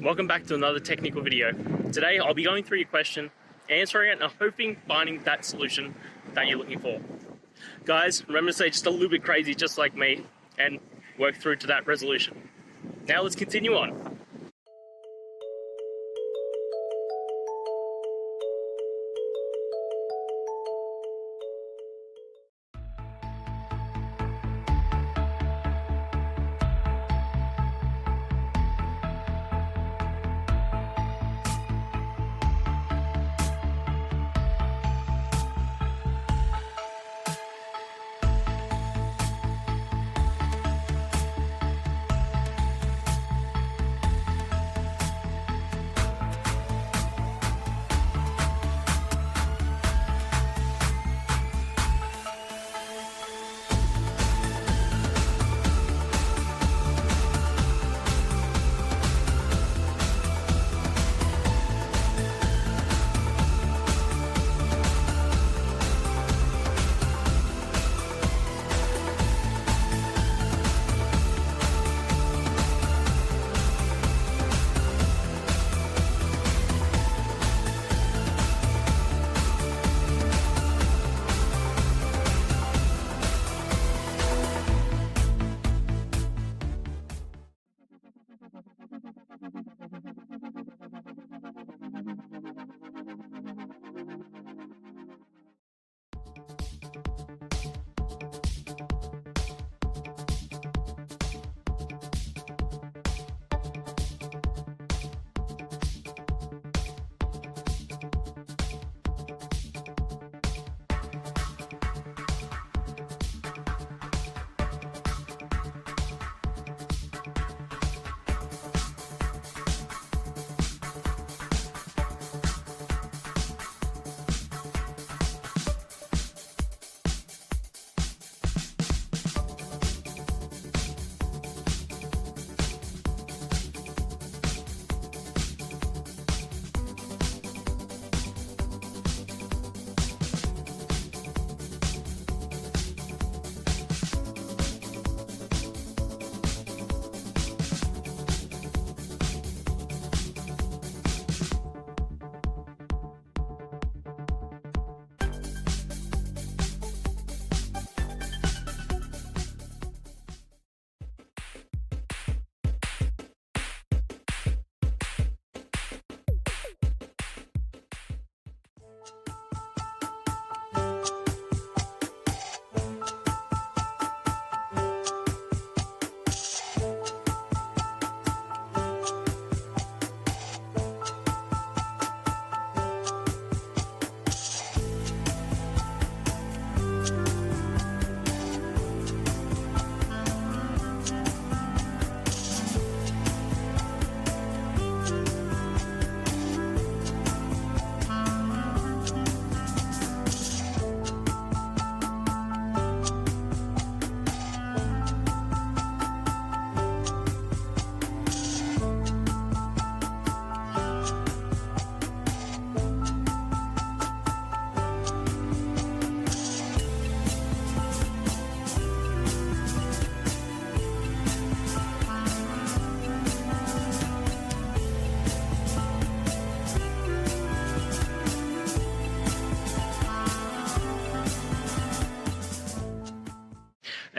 welcome back to another technical video. Today I'll be going through your question, answering it, and hoping finding that solution that you're looking for. Guys, remember to stay just a little bit crazy just like me and work through to that resolution. Now let's continue on.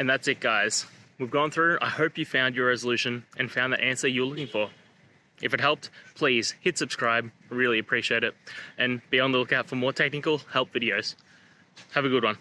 And that's it, guys. We've gone through. I hope you found your resolution and found the answer you're looking for. If it helped, please hit subscribe. I really appreciate it. And be on the lookout for more technical help videos. Have a good one.